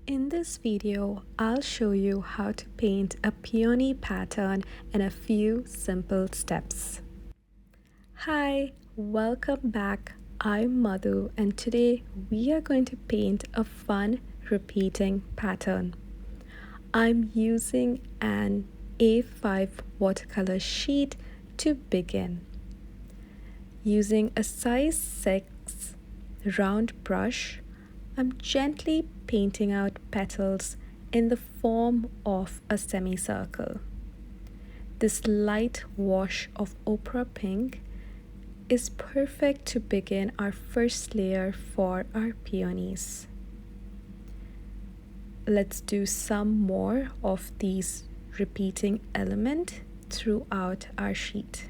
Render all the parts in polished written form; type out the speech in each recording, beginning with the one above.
In this video, I'll show you how to paint a peony pattern in a few simple steps. Hi, welcome back. I'm Madhu and today we are going to paint a fun repeating pattern. I'm using an A5 watercolor sheet to begin. Using a size 6 round brush, I'm gently painting out petals in the form of a semicircle. This light wash of ochre pink is perfect to begin our first layer for our peonies. Let's do some more of these repeating elements throughout our sheet.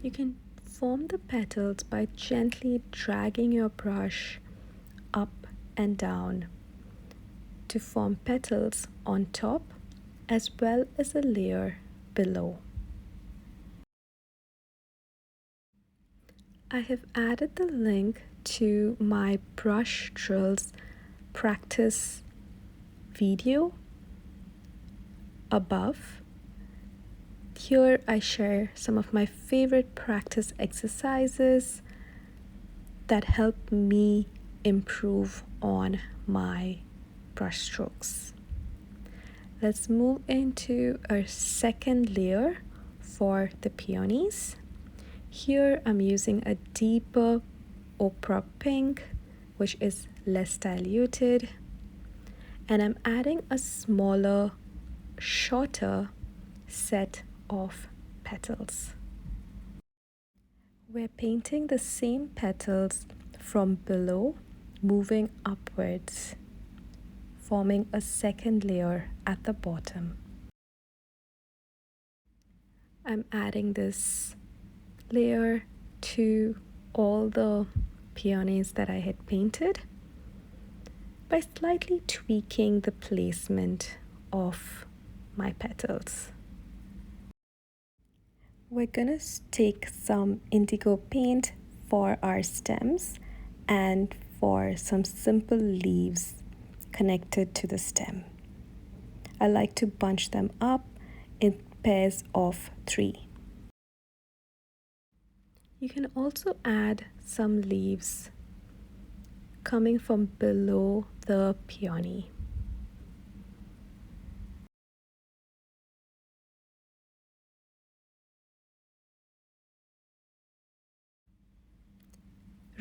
You can form the petals by gently dragging your brush up and down to form petals on top as well as a layer below. I have added the link to my brush drills practice video above. Here I share some of my favorite practice exercises that help me improve on my brush strokes. Let's move into our second layer for the peonies. Here I'm using a deeper ochre pink, which is less diluted, and I'm adding a smaller, shorter set of petals. We're painting the same petals from below, moving upwards, forming a second layer at the bottom. I'm adding this layer to all the peonies that I had painted by slightly tweaking the placement of my petals. We're gonna take some indigo paint for our stems and for some simple leaves connected to the stem. I like to bunch them up in pairs of 3. You can also add some leaves coming from below the peony.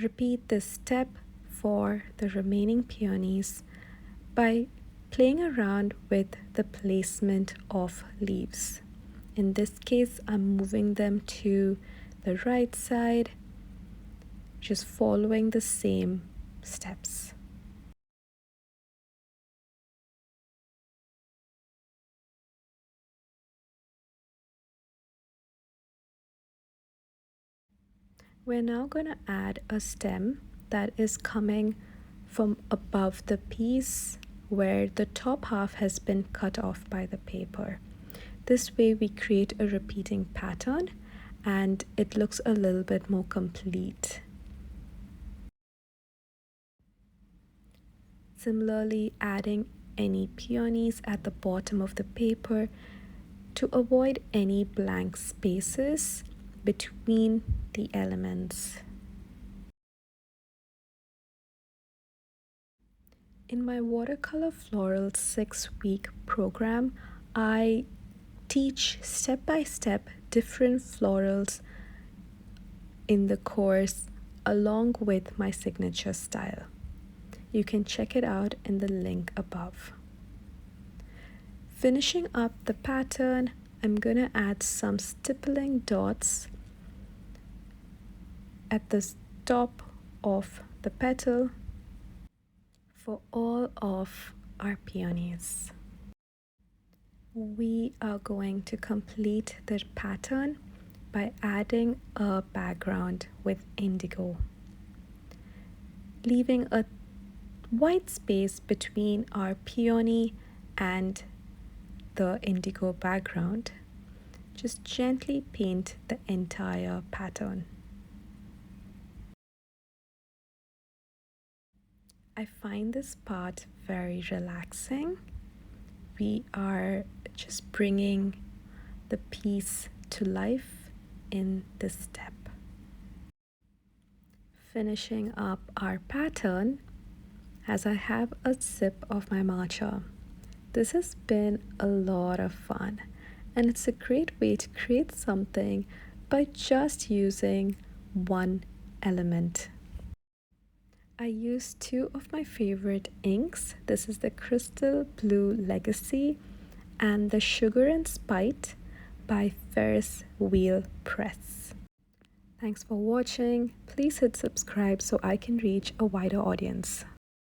Repeat this step for the remaining peonies by playing around with the placement of leaves. In this case, I'm moving them to the right side, just following the same steps. We're now going to add a stem that is coming from above the piece where the top half has been cut off by the paper. This way we create a repeating pattern and it looks a little bit more complete. Similarly, adding any peonies at the bottom of the paper to avoid any blank spaces between the elements. In my watercolor floral 6-week program, I teach step by step different florals in the course along with my signature style. You can check it out in the link above. Finishing up the pattern, I'm gonna add some stippling dots at the top of the petal for all of our peonies. We are going to complete the pattern by adding a background with indigo, leaving a white space between our peony and the indigo background. Just gently paint the entire pattern. I find this part very relaxing. We are just bringing the piece to life in this step. Finishing up our pattern as I have a sip of my matcha. This has been a lot of fun, and it's a great way to create something by just using one element. I used two of my favorite inks. This is the Crystal Blue Legacy and the Sugar and Spite by Ferris Wheel Press. Thanks for watching. Please hit subscribe so I can reach a wider audience.